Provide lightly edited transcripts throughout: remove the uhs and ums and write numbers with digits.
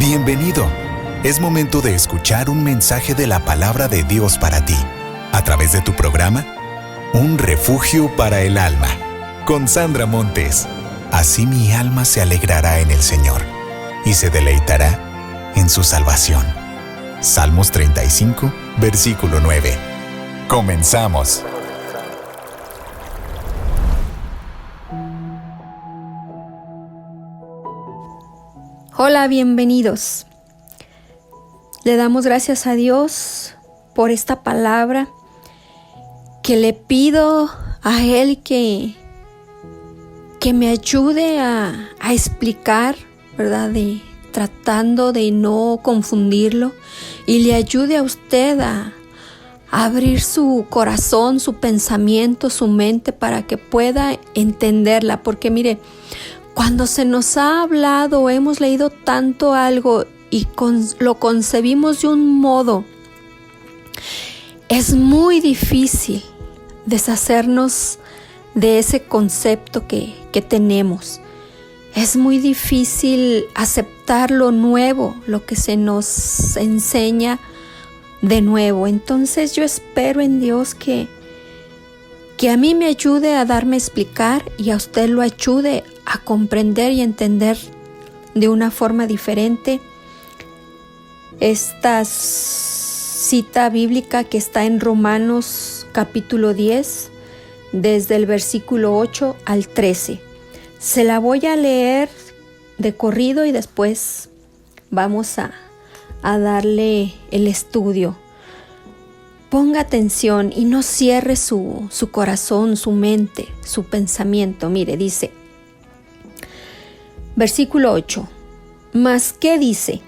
Bienvenido. Es momento de escuchar un mensaje de la palabra de Dios para ti, a través de tu programa, Un Refugio para el Alma, con Sandra Montes. Así mi alma se alegrará en el Señor, y se deleitará en su salvación. Salmos 35, versículo 9. Comenzamos. Hola, bienvenidos. Le damos gracias a Dios por esta palabra, que le pido a Él que me ayude a explicar, ¿verdad? Tratando de no confundirlo, y le ayude a usted a abrir su corazón, su pensamiento, su mente, para que pueda entenderla. Porque mire, cuando se nos ha hablado, hemos leído tanto algo y lo concebimos de un modo, es muy difícil deshacernos de ese concepto que tenemos. Es muy difícil aceptar lo nuevo, lo que se nos enseña de nuevo. Entonces yo espero en Dios que a mí me ayude a darme a explicar, y a usted lo ayude a comprender y entender de una forma diferente esta cita bíblica que está en Romanos capítulo 10, desde el versículo 8 al 13. Se la voy a leer de corrido y después vamos a darle el estudio. Ponga atención y no cierre su corazón, su mente, su pensamiento. Mire, dice, versículo 8. ¿Mas qué dice?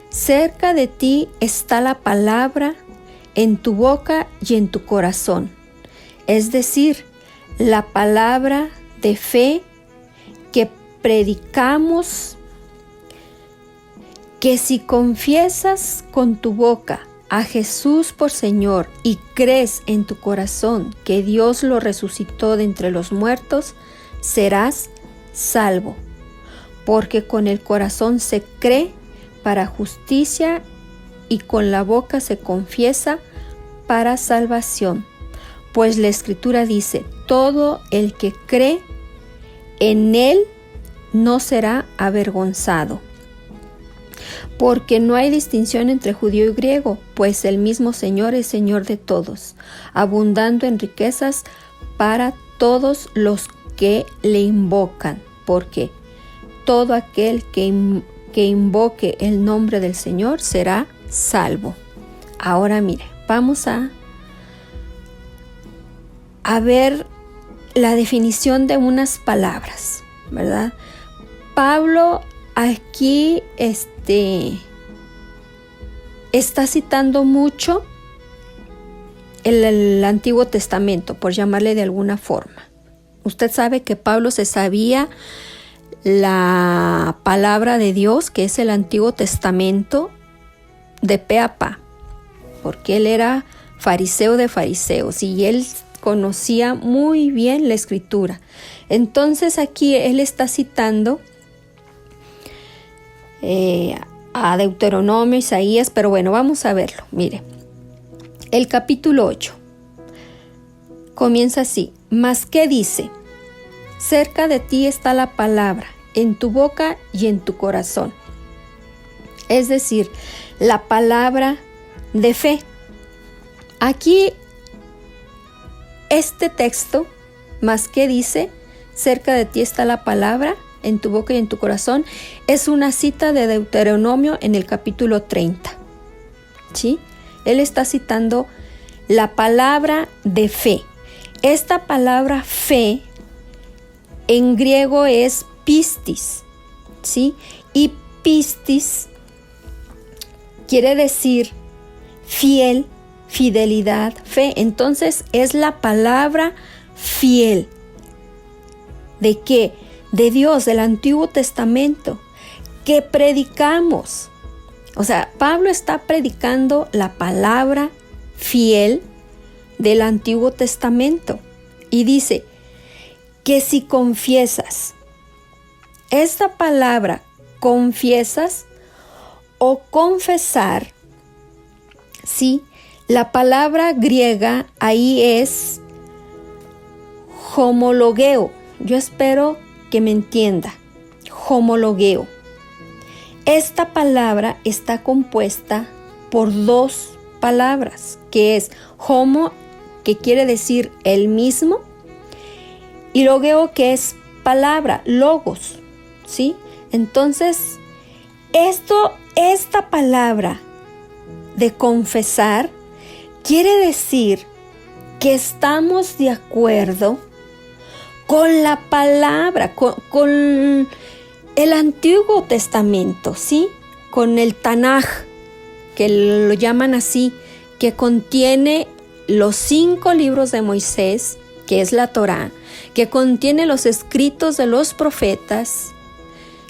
Cerca de ti está la palabra, en tu boca y en tu corazón. Es decir, la palabra de fe que predicamos, que si confiesas con tu boca a Jesús por Señor y crees en tu corazón que Dios lo resucitó de entre los muertos, serás salvo. Porque con el corazón se cree para justicia y con la boca se confiesa para salvación. Pues la Escritura dice, todo el que cree en Él no será avergonzado. Porque no hay distinción entre judío y griego, pues el mismo Señor es Señor de todos, abundando en riquezas para todos los que le invocan. Porque todo aquel que invoque el nombre del Señor será salvo. Ahora mire, vamos a ver la definición de unas palabras, ¿verdad? Pablo aquí está citando mucho el Antiguo Testamento, por llamarle de alguna forma. Usted sabe que Pablo se sabía la palabra de Dios, que es el Antiguo Testamento, de pe a pa, porque él era fariseo de fariseos y él conocía muy bien la Escritura. Entonces aquí él está citando a Deuteronomio, Isaías, pero bueno, vamos a verlo. Mire, el capítulo 8 comienza así. ¿Mas qué dice? Cerca de ti está la palabra, en tu boca y en tu corazón. Es decir, la palabra de fe. Aquí, este texto, ¿mas qué dice? Cerca de ti está la palabra, en tu boca y en tu corazón, es una cita de Deuteronomio en el capítulo 30. ¿Sí? Él está citando la palabra de fe. Esta palabra fe en griego es pistis, ¿sí? Y pistis quiere decir fiel, fidelidad, fe. Entonces es la palabra fiel. ¿De qué? De Dios, del Antiguo Testamento, que predicamos. O sea, Pablo está predicando la palabra fiel del Antiguo Testamento. Y dice que si confiesas, esta palabra confiesas o confesar, ¿sí? La palabra griega ahí es homologeo. Yo espero que me entienda. Homologeo. Esta palabra está compuesta por dos palabras, que es homo, que quiere decir el mismo, y logeo, que es palabra, logos, ¿sí? Entonces, esta palabra de confesar quiere decir que estamos de acuerdo con la palabra, con el Antiguo Testamento, ¿sí? Con el Tanaj, que lo llaman así, que contiene los 5 libros de Moisés, que es la Torá, que contiene los escritos de los profetas,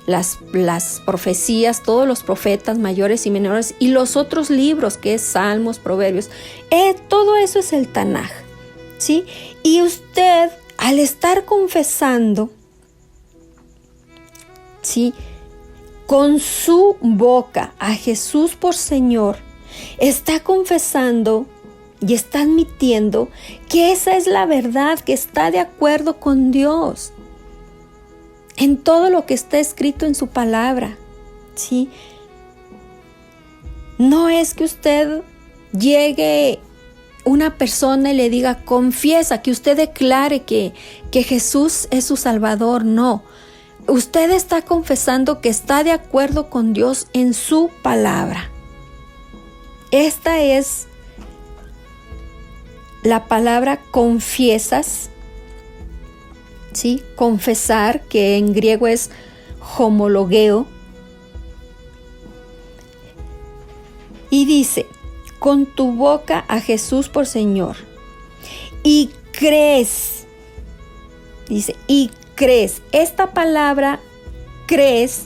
las profecías, todos los profetas mayores y menores, y los otros libros, que es Salmos, Proverbios. Todo eso es el Tanaj, ¿sí? Y usted, al estar confesando, ¿sí?, con su boca a Jesús por Señor, está confesando y está admitiendo que esa es la verdad, que está de acuerdo con Dios en todo lo que está escrito en su palabra, ¿sí? No es que usted llegue una persona y le diga, confiesa, que usted declare que Jesús es su Salvador. No, usted está confesando que está de acuerdo con Dios en su palabra. Esta es la palabra confiesas, ¿sí? Confesar, que en griego es homologeo. Y dice, con tu boca a Jesús por Señor, y crees, dice, y crees. Esta palabra crees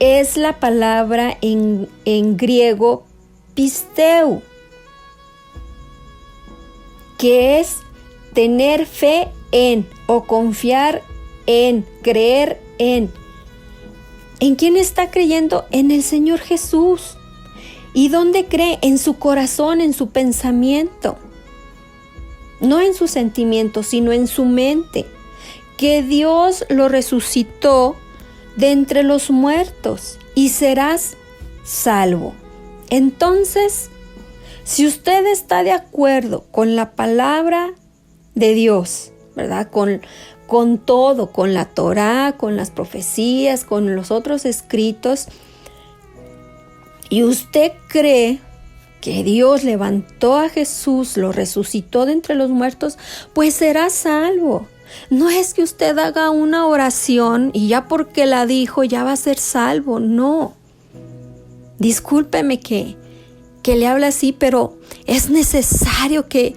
es la palabra en griego pisteu, que es tener fe en o confiar en, creer en. ¿En quién está creyendo? En el Señor Jesús. ¿Y dónde cree? En su corazón, en su pensamiento. No en sus sentimientos, sino en su mente. Que Dios lo resucitó de entre los muertos y serás salvo. Entonces, si usted está de acuerdo con la palabra de Dios, ¿verdad? Con todo, con la Torá, con las profecías, con los otros escritos, y usted cree que Dios levantó a Jesús, lo resucitó de entre los muertos, pues será salvo. No es que usted haga una oración y ya porque la dijo ya va a ser salvo. No. Discúlpeme que le hable así, pero es necesario que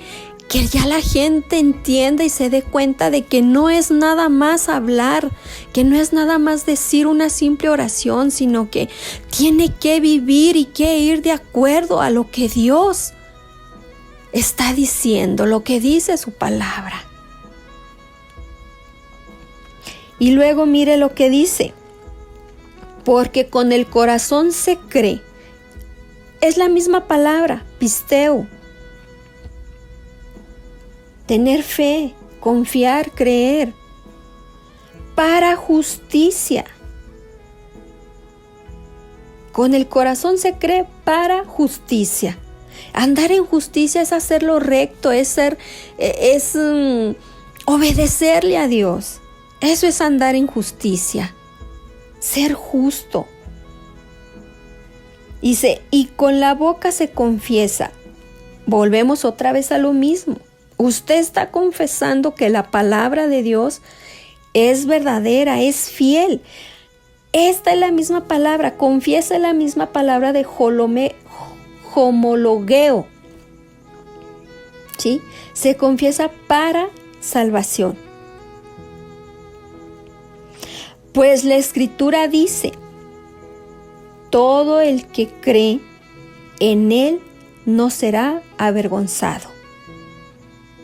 ya la gente entienda y se dé cuenta de que no es nada más hablar, que no es nada más decir una simple oración, sino que tiene que vivir y que ir de acuerdo a lo que Dios está diciendo, lo que dice su palabra. Y luego mire lo que dice, porque con el corazón se cree. Es la misma palabra, pisteu. Tener fe, confiar, creer. Para justicia. Con el corazón se cree para justicia. Andar en justicia es hacer lo recto, es obedecerle a Dios. Eso es andar en justicia. Ser justo. Dice, y con la boca se confiesa. Volvemos otra vez a lo mismo. Usted está confesando que la palabra de Dios es verdadera, es fiel. Esta es la misma palabra, confiesa la misma palabra de homologeo. ¿Sí? Se confiesa para salvación. Pues la Escritura dice, todo el que cree en Él no será avergonzado.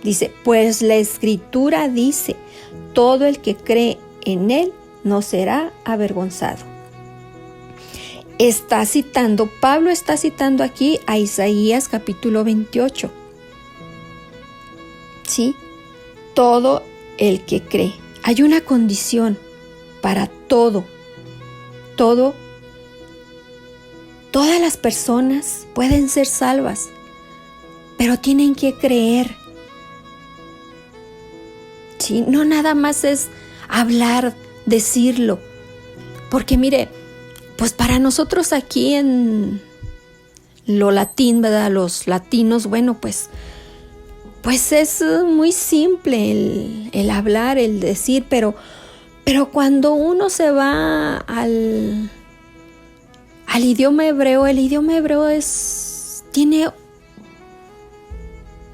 Dice, pues la Escritura dice, todo el que cree en Él no será avergonzado. Pablo está citando aquí a Isaías capítulo 28. ¿Sí? Todo el que cree. Hay una condición para todo. Todas las personas pueden ser salvas, pero tienen que creer. ¿Sí? No nada más es hablar, decirlo. Porque mire, pues para nosotros aquí en lo latín, ¿verdad? Los latinos, bueno, pues es muy simple el hablar, el decir, pero cuando uno se va al idioma hebreo, el idioma hebreo tiene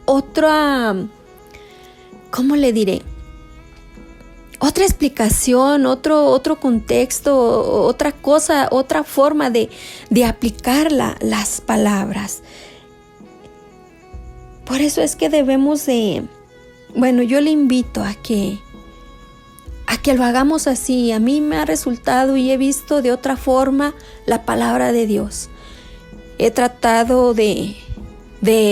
otra, ¿cómo le diré? Otra explicación, otro contexto, otra cosa, otra forma de aplicar las palabras. Por eso es que debemos yo le invito a que lo hagamos así. A mí me ha resultado y he visto de otra forma la palabra de Dios. He tratado de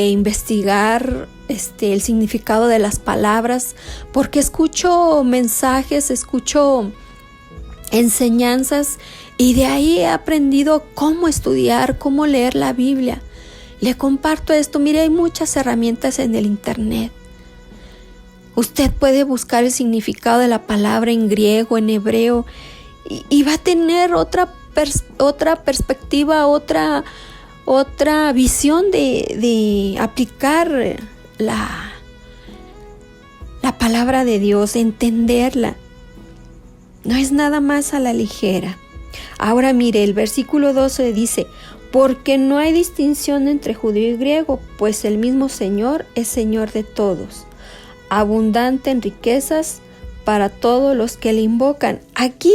investigar el significado de las palabras, porque escucho mensajes, escucho enseñanzas, y de ahí he aprendido cómo estudiar, cómo leer la Biblia. Le comparto esto. Mire, hay muchas herramientas en el internet. Usted puede buscar el significado de la palabra en griego, en hebreo, y va a tener otra perspectiva, otra visión de aplicar la palabra de Dios, entenderla. No es nada más a la ligera. Ahora mire, el versículo 12 dice: porque no hay distinción entre judío y griego, pues el mismo Señor es Señor de todos, abundante en riquezas para todos los que le invocan. Aquí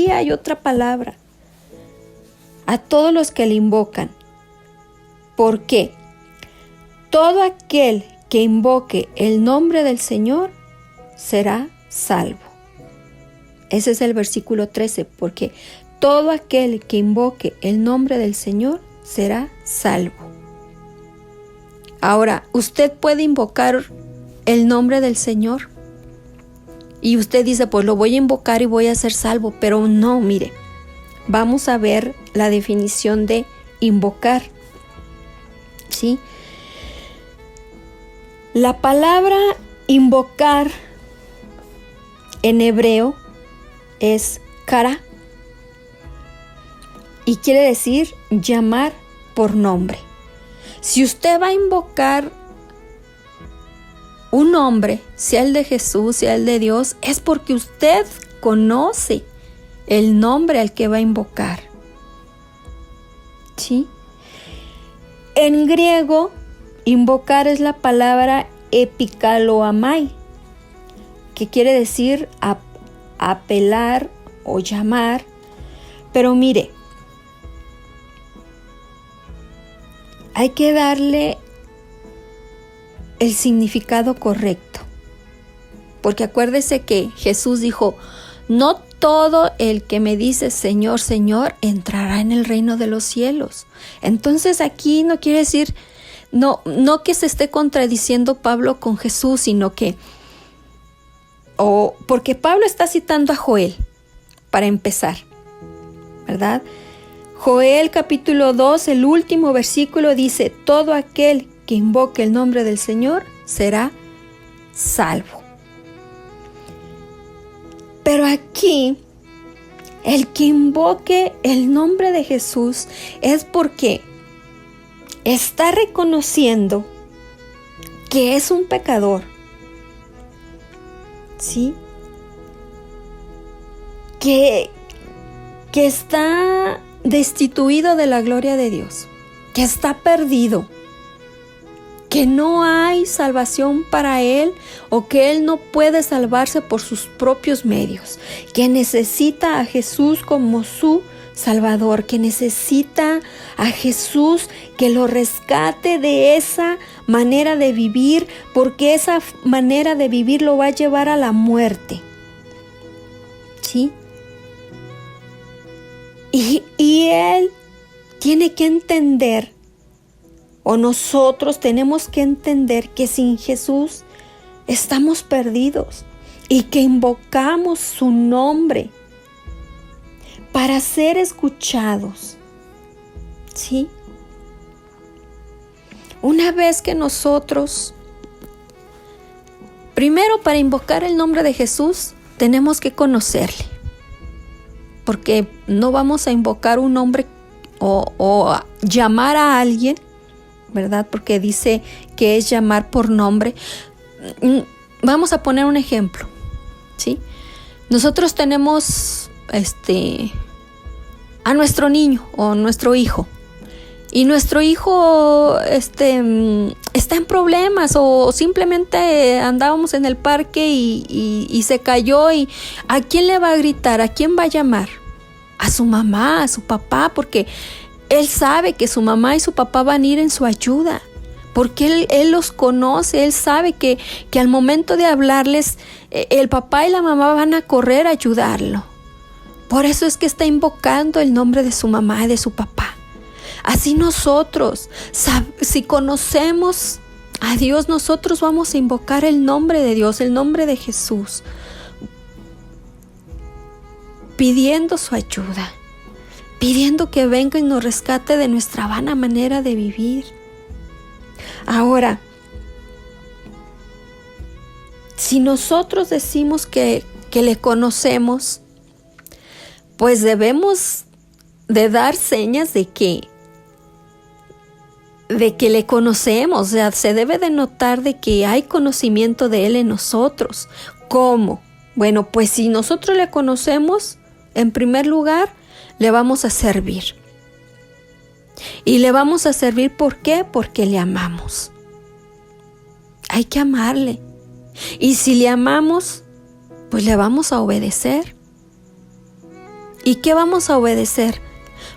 hay otra palabra. A todos los que le invocan. ¿Por qué? Todo aquel que invoque el nombre del Señor será salvo. Ese es el versículo 13, porque todo aquel que invoque el nombre del Señor será salvo. Ahora, usted puede invocar el nombre del Señor y usted dice, pues lo voy a invocar y voy a ser salvo, pero no, mire, vamos a ver la definición de invocar. ¿Sí? La palabra invocar en hebreo es kara y quiere decir llamar por nombre. Si usted va a invocar un nombre, sea el de Jesús, sea el de Dios, es porque usted conoce el nombre al que va a invocar. ¿Sí? En griego, invocar es la palabra epikaloamai, que quiere decir apelar o llamar. Pero mire, hay que darle el significado correcto. Porque acuérdese que Jesús dijo, no todo el que me dice Señor, Señor, entrará en el reino de los cielos. Entonces aquí no quiere decir, no que se esté contradiciendo Pablo con Jesús, sino que, porque Pablo está citando a Joel, para empezar, ¿verdad? Joel capítulo 2, el último versículo dice, todo aquel que invoque el nombre del Señor será salvo. Pero aquí, el que invoque el nombre de Jesús es porque está reconociendo que es un pecador, ¿sí? Que está destituido de la gloria de Dios, que está perdido, que no hay salvación para él o que él no puede salvarse por sus propios medios, que necesita a Jesús como su Salvador, que necesita a Jesús que lo rescate de esa manera de vivir, porque esa manera de vivir lo va a llevar a la muerte. ¿Sí? Y Él tiene que entender, o nosotros tenemos que entender que sin Jesús estamos perdidos y que invocamos su nombre para ser escuchados. ¿Sí? Una vez que nosotros, primero para invocar el nombre de Jesús, tenemos que conocerle. Porque no vamos a invocar un nombre o a llamar a alguien, ¿verdad? Porque dice que es llamar por nombre. Vamos a poner un ejemplo, ¿sí? Nosotros tenemos a nuestro niño o nuestro hijo. Y nuestro hijo está en problemas, o simplemente andábamos en el parque y se cayó, y ¿a quién le va a gritar? ¿A quién va a llamar? A su mamá, a su papá, porque él sabe que su mamá y su papá van a ir en su ayuda, porque él los conoce, él sabe que al momento de hablarles, el papá y la mamá van a correr a ayudarlo. Por eso es que está invocando el nombre de su mamá y de su papá. Así nosotros, si conocemos a Dios, nosotros vamos a invocar el nombre de Dios, el nombre de Jesús, pidiendo su ayuda, pidiendo que venga y nos rescate de nuestra vana manera de vivir. Ahora, si nosotros decimos que le conocemos, pues debemos de dar señas de que le conocemos. O sea, se debe de notar de que hay conocimiento de Él en nosotros. ¿Cómo? Bueno, pues si nosotros le conocemos, en primer lugar, le vamos a servir. Y le vamos a servir, ¿por qué? Porque le amamos. Hay que amarle. Y si le amamos, pues le vamos a obedecer. ¿Y qué vamos a obedecer?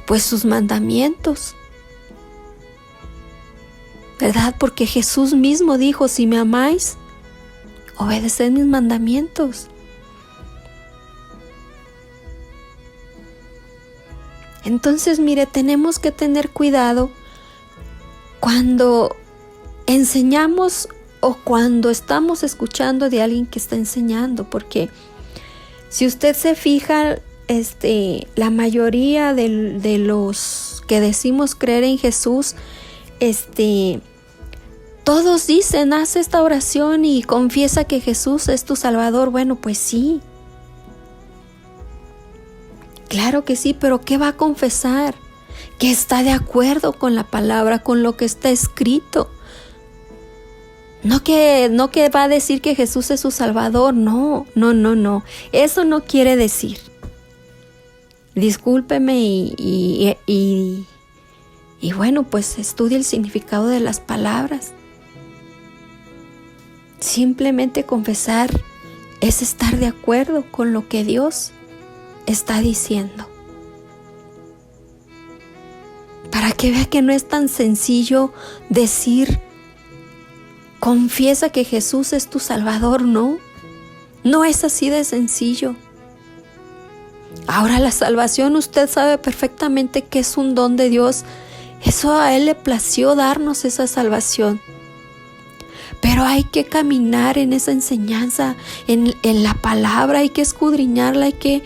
Pues sus mandamientos. ¿Verdad? Porque Jesús mismo dijo, si me amáis, obedeced mis mandamientos. Entonces, mire, tenemos que tener cuidado cuando enseñamos o cuando estamos escuchando de alguien que está enseñando, porque si usted se fija, la mayoría de los que decimos creer en Jesús, todos dicen, haz esta oración y confiesa que Jesús es tu Salvador. Bueno, pues sí. Claro que sí, pero ¿qué va a confesar? Que está de acuerdo con la palabra, con lo que está escrito. No que va a decir que Jesús es su Salvador. No. Eso no quiere decir. Discúlpeme y bueno, pues estudie el significado de las palabras. Simplemente confesar es estar de acuerdo con lo que Dios está diciendo. Para que vea que no es tan sencillo decir, confiesa que Jesús es tu Salvador. No es así de sencillo. Ahora, la salvación, usted sabe perfectamente que es un don de Dios. Eso a Él le plació darnos esa salvación. Pero hay que caminar en esa enseñanza, en la palabra, hay que escudriñarla, hay que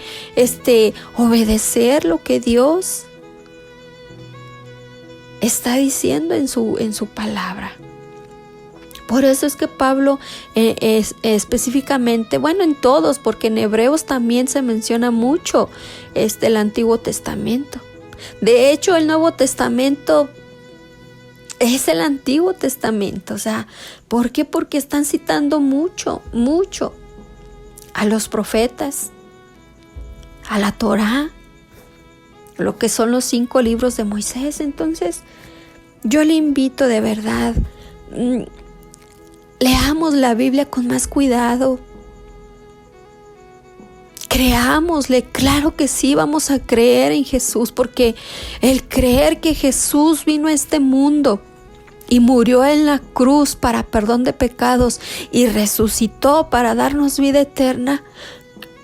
obedecer lo que Dios está diciendo en su palabra. Por eso es que Pablo específicamente, bueno, en todos, porque en Hebreos también se menciona mucho el Antiguo Testamento. De hecho, el Nuevo Testamento es el Antiguo Testamento. O sea, ¿por qué? Porque están citando mucho a los profetas, a la Torá, lo que son los 5 libros de Moisés. Entonces, yo le invito de verdad, leamos la Biblia con más cuidado. Creámosle, claro que sí, vamos a creer en Jesús, porque el creer que Jesús vino a este mundo y murió en la cruz para perdón de pecados y resucitó para darnos vida eterna,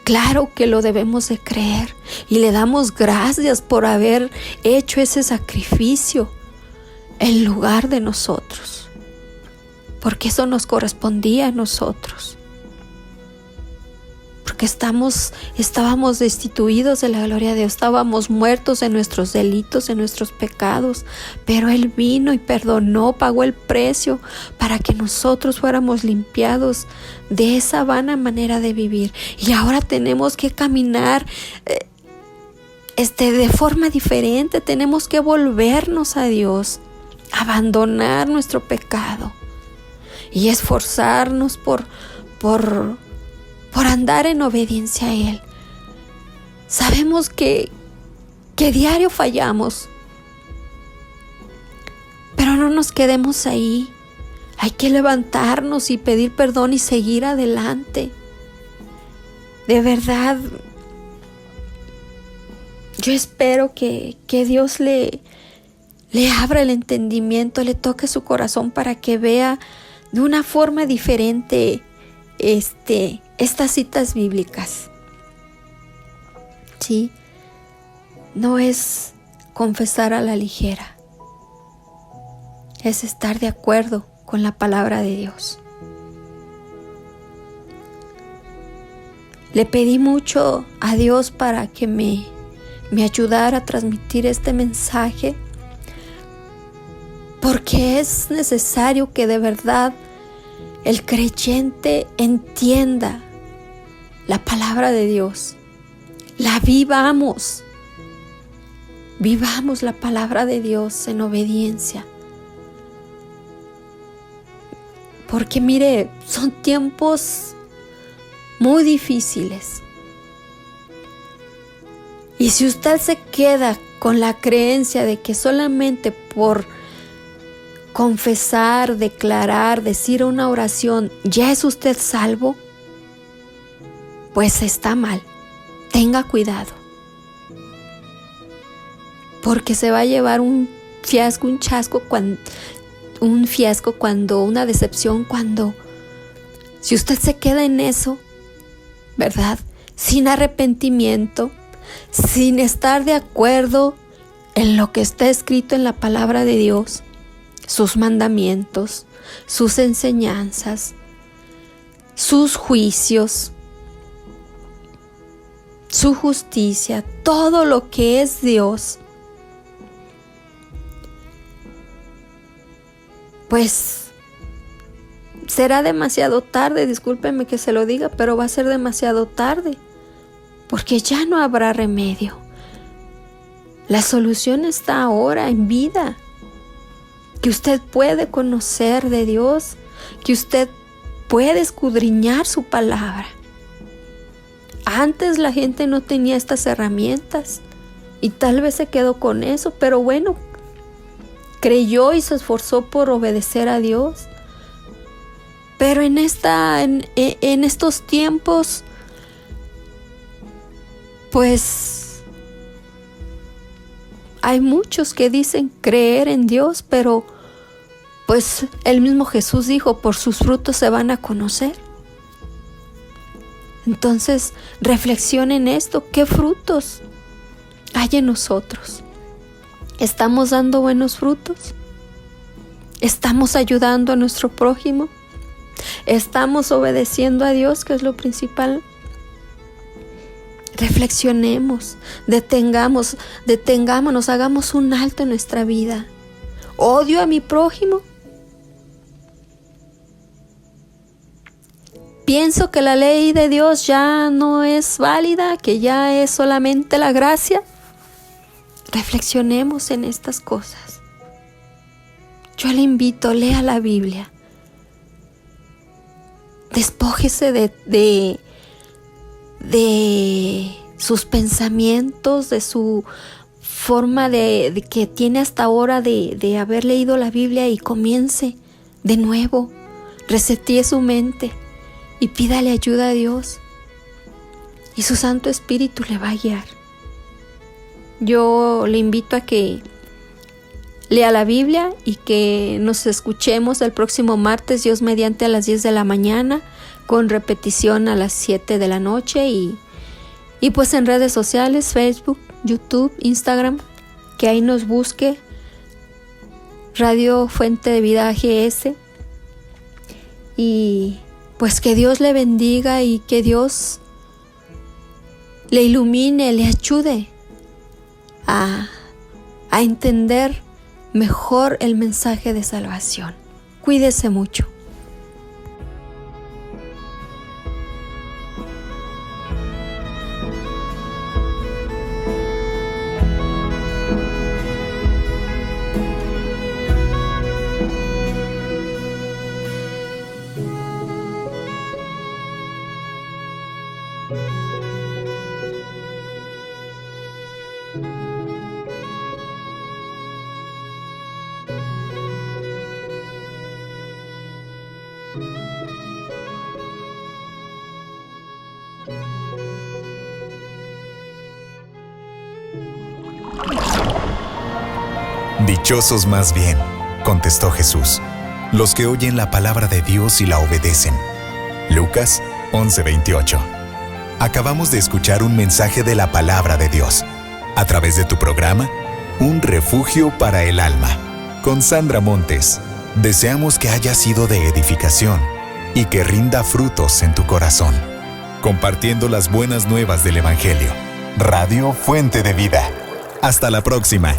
Claro que lo debemos de creer y le damos gracias por haber hecho ese sacrificio en lugar de nosotros, porque eso nos correspondía a nosotros, porque estábamos destituidos de la gloria de Dios, estábamos muertos en nuestros delitos, en nuestros pecados, pero Él vino y perdonó, pagó el precio para que nosotros fuéramos limpiados de esa vana manera de vivir. Y ahora tenemos que caminar de forma diferente, tenemos que volvernos a Dios, abandonar nuestro pecado y esforzarnos por andar en obediencia a Él. Sabemos que diario fallamos, pero no nos quedemos ahí. Hay que levantarnos y pedir perdón y seguir adelante. De verdad, yo espero que Dios le abra el entendimiento, le toque su corazón para que vea de una forma diferente estas citas bíblicas. Sí, no es confesar a la ligera, es estar de acuerdo con la palabra de Dios. Le pedí mucho a Dios para que me ayudara a transmitir este mensaje, porque es necesario que de verdad el creyente entienda la palabra de Dios, la vivamos la palabra de Dios en obediencia. Porque mire, son tiempos muy difíciles. Y si usted se queda con la creencia de que solamente por confesar, declarar, decir una oración, ya es usted salvo, pues está mal. Tenga cuidado, porque se va a llevar un fiasco, una decepción cuando si usted se queda en eso, ¿verdad? Sin arrepentimiento, sin estar de acuerdo en lo que está escrito en la palabra de Dios, sus mandamientos, sus enseñanzas, sus juicios, su justicia, todo lo que es Dios, pues será demasiado tarde. Discúlpeme que se lo diga, pero va a ser demasiado tarde, porque ya no habrá remedio. La solución está ahora en vida, que usted puede conocer de Dios, que usted puede escudriñar su palabra. Antes la gente no tenía estas herramientas y tal vez se quedó con eso, pero bueno, creyó y se esforzó por obedecer a Dios. Pero en estos tiempos, pues hay muchos que dicen creer en Dios, pero pues el mismo Jesús dijo, por sus frutos se van a conocer. Entonces, reflexionen esto, ¿qué frutos hay en nosotros? ¿Estamos dando buenos frutos? ¿Estamos ayudando a nuestro prójimo? ¿Estamos obedeciendo a Dios, que es lo principal? Reflexionemos, detengámonos, hagamos un alto en nuestra vida. ¿Odio a mi prójimo? ¿Pienso que la ley de Dios ya no es válida, que ya es solamente la gracia? Reflexionemos en estas cosas. Yo le invito, lea la Biblia. Despójese de sus pensamientos, de su forma de que tiene hasta ahora de haber leído la Biblia, y comience de nuevo. Resetee su mente y pídale ayuda a Dios, y su Santo Espíritu le va a guiar. Yo le invito a que lea la Biblia y que nos escuchemos el próximo martes, Dios mediante, a las 10 de la mañana, con repetición a las 7 de la noche, y Y pues en redes sociales, Facebook, YouTube, Instagram, que ahí nos busque Radio Fuente de Vida AGS. Y pues que Dios le bendiga y que Dios le ilumine, le ayude a entender mejor el mensaje de salvación. Cuídese mucho. Dichosos más bien, contestó Jesús, los que oyen la palabra de Dios y la obedecen. Lucas 11:28. Acabamos de escuchar un mensaje de la palabra de Dios, a través de tu programa, Un Refugio para el Alma, con Sandra Montes. Deseamos que haya sido de edificación y que rinda frutos en tu corazón, compartiendo las buenas nuevas del Evangelio. Radio Fuente de Vida. Hasta la próxima.